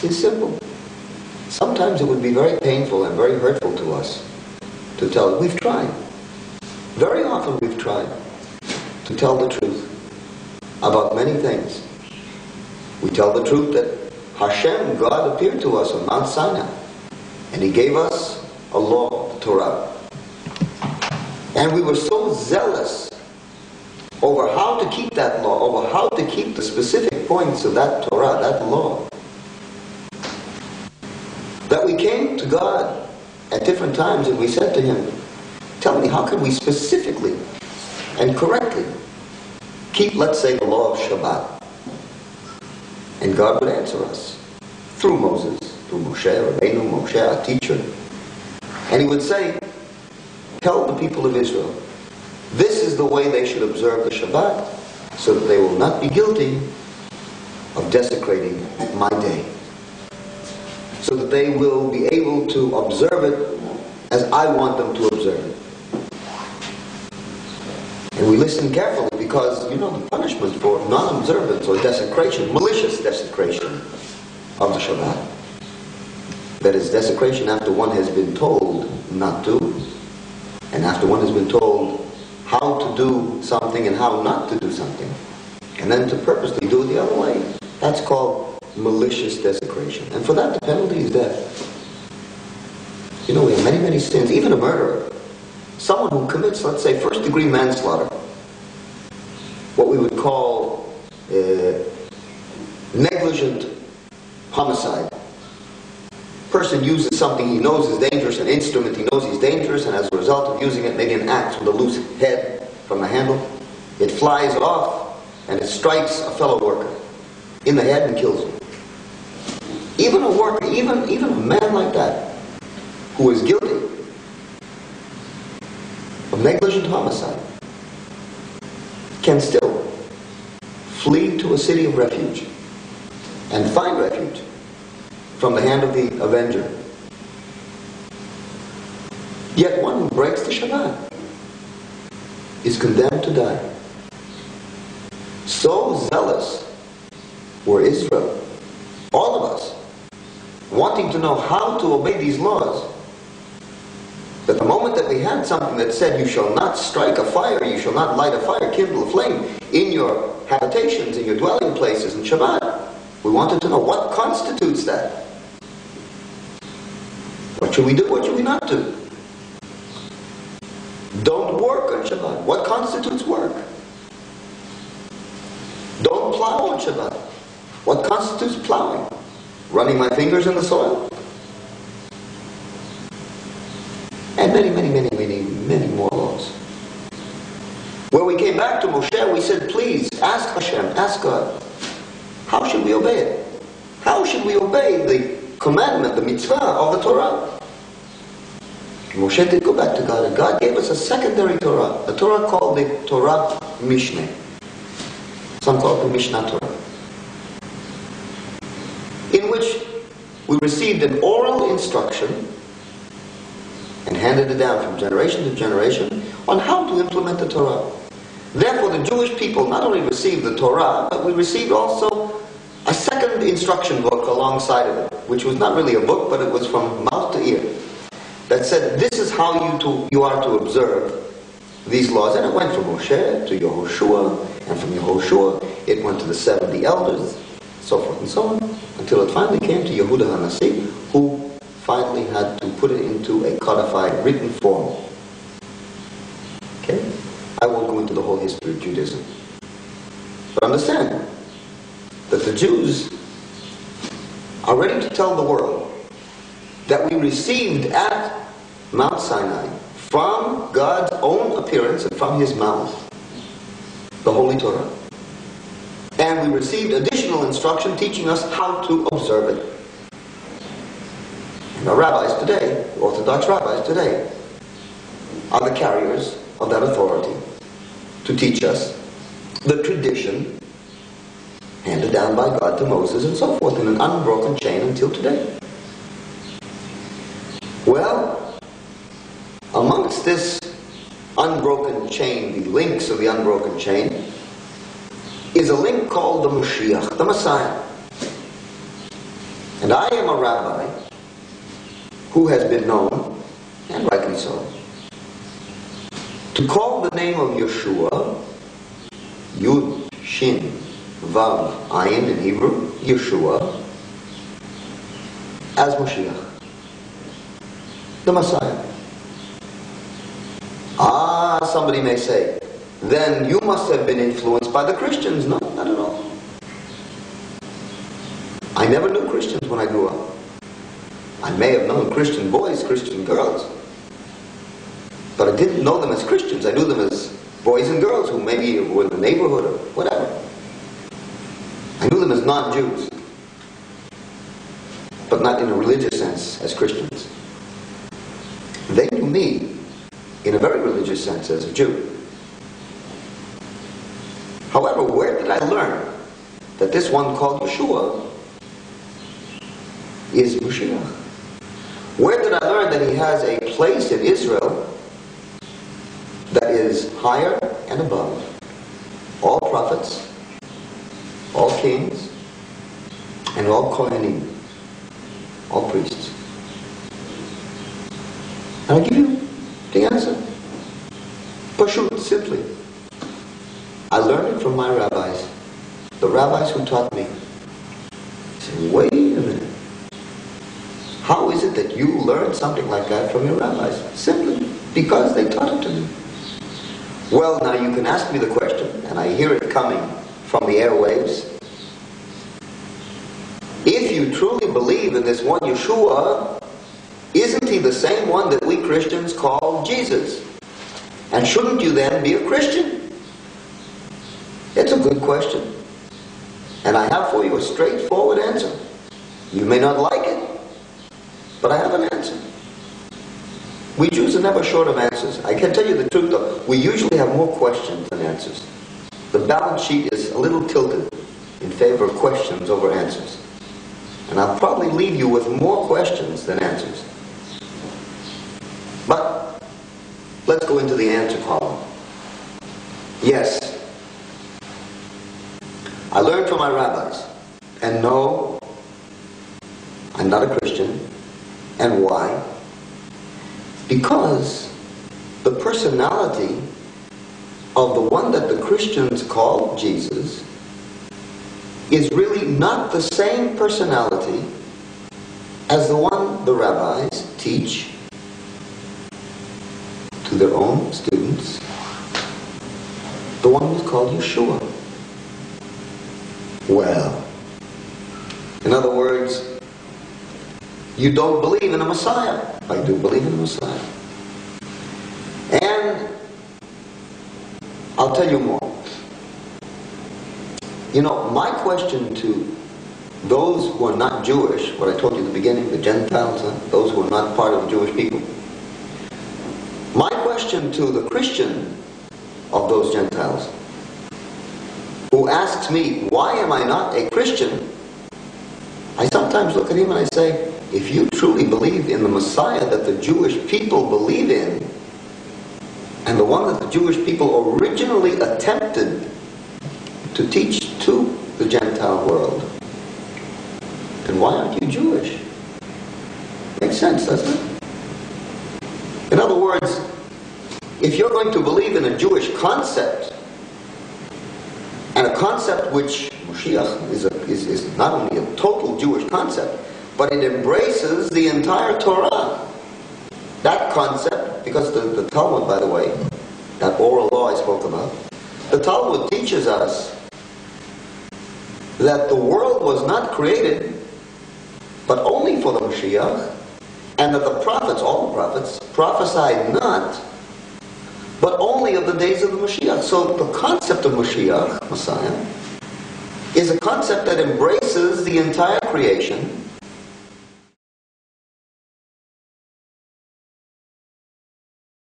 is simple. Sometimes it would be very painful and very hurtful to us to tell. We've tried. Very often we've tried to tell the truth about many things. We tell the truth that Hashem, God, appeared to us on Mount Sinai, and He gave us a law, the Torah. And we were so zealous over how to keep that law, over how to keep the specific points of that Torah, that law, that we came to God at different times and we said to Him, tell me, how can we specifically and correctly keep, let's say, the law of Shabbat? And God would answer us through Moses, through Moshe, Rabbeinu, Moshe, our teacher. And He would say, tell the people of Israel, this is the way they should observe the Shabbat, so that they will not be guilty of desecrating my day. So that they will be able to observe it as I want them to observe it. And we listen carefully because, you know, the punishment for non-observance or desecration, malicious desecration of the Shabbat. That is desecration after one has been told not to, and after one has been told how to do something and how not to do something, and then to purposely do it the other way. That's called malicious desecration. And for that, the penalty is death. You know, we have many, many sins. Even a murderer, someone who commits, let's say, first-degree manslaughter, what we would call negligent homicide. Person uses something he knows is dangerous, an instrument he knows is dangerous, and as a result of using it, maybe an axe with a loose head from the handle, it flies off and it strikes a fellow worker in the head and kills him. Even a worker, even a man like that, who is guilty of negligent homicide, can still flee to a city of refuge and find refuge from the hand of the avenger. Yet one who breaks the Shabbat is condemned to die. So zealous were Israel, all of us, wanting to know how to obey these laws, that the moment that we had something that said, you shall not strike a fire, you shall not light a fire, kindle a flame in your habitations, in your dwelling places, in Shabbat, we wanted to know what constitutes that. What should we do? What should we not do? Don't work on Shabbat. What constitutes work? Don't plow on Shabbat. What constitutes plowing? Running my fingers in the soil? And many, many, many, many, many more laws. When we came back to Moshe, we said, please, ask Hashem, ask God, how should we obey it? How should we obey the commandment, the mitzvah of the Torah? Moshe did go back to God, and God gave us a secondary Torah, a Torah called the Torah Mishneh. Some call it the Mishnah Torah, in which we received an oral instruction and handed it down from generation to generation on how to implement the Torah. Therefore, the Jewish people not only received the Torah, but we received also a second instruction book alongside of it, which was not really a book, but it was from mouth to ear, that said, this is how you are to observe these laws. And it went from Moshe to Yehoshua, and from Yehoshua it went to the 70 elders, so forth and so on, until it finally came to Yehuda HaNasi, who finally had to put it into a codified written form. Okay? I won't go into the whole history of Judaism. But understand that the Jews are ready to tell the world that we received at Mount Sinai, from God's own appearance and from His mouth, the Holy Torah. And we received additional instruction teaching us how to observe it. And our rabbis today, Orthodox rabbis today, are the carriers of that authority to teach us the tradition handed down by God to Moses and so forth in an unbroken chain until today. Well, amongst this unbroken chain, the links of the unbroken chain, is a link called the Mashiach, the Messiah. And I am a rabbi who has been known, and rightly so, to call the name of Yeshua, Yud, Shin, Vav, Ayin in Hebrew, Yeshua, as Mashiach, the Messiah. Ah, somebody may say, then you must have been influenced by the Christians. No, not at all. I never knew Christians when I grew up. I may have known Christian boys, Christian girls, but I didn't know them as Christians. I knew them as boys and girls who maybe were in the neighborhood or whatever. I knew them as non-Jews, but not in a religious sense as Christians. They knew me in a very religious sense as a Jew. However, where did I learn that this one called Yeshua is Mashiach? Where did I learn that he has a place in Israel that is higher and above all prophets, all kings, and all Kohanim, all priests? And I'll give you the answer. Pashut, simply. I learned it from my rabbis, the rabbis who taught me. I said, wait a minute. How is it that you learned something like that from your rabbis? Simply because they taught it to me. Well, now you can ask me the question, and I hear it coming from the airwaves. If you truly believe in this one Yeshua, isn't he the same one that we Christians call Jesus? And shouldn't you then be a Christian? It's a good question. And I have for you a straightforward answer. You may not like it, but I have an answer. We Jews are never short of answers. I can tell you the truth though, we usually have more questions than answers. The balance sheet is a little tilted in favor of questions over answers. And I'll probably leave you with more questions than answers. But let's go into the answer column. Yes, I learned from my rabbis. And no, I'm not a Christian. And why? Because the personality of the one that the Christians call Jesus is really not the same personality as the one the rabbis teach to their own students, the one who's called Yeshua. Well, in other words, you don't believe in a Messiah. I do believe in a Messiah. And I'll tell you more. You know, my question to those who are not Jewish, what I told you at the beginning, the Gentiles, those who are not part of the Jewish people. My question to the Christian of those Gentiles, who asks me, why am I not a Christian? I sometimes look at him and I say, if you truly believe in the Messiah that the Jewish people believe in, and the one that the Jewish people originally attempted to teach to the Gentile world, then why aren't you Jewish? Makes sense, doesn't it? In other words, if you're going to believe in a Jewish concept, and a concept which Mashiach is not only a total Jewish concept, but it embraces the entire Torah. That concept, because the Talmud, by the way, that oral law I spoke about, the Talmud teaches us that the world was not created but only for the Mashiach, and that the prophets, all the prophets, prophesied not but only of the days of the Mashiach. So the concept of Mashiach, Messiah, is a concept that embraces the entire creation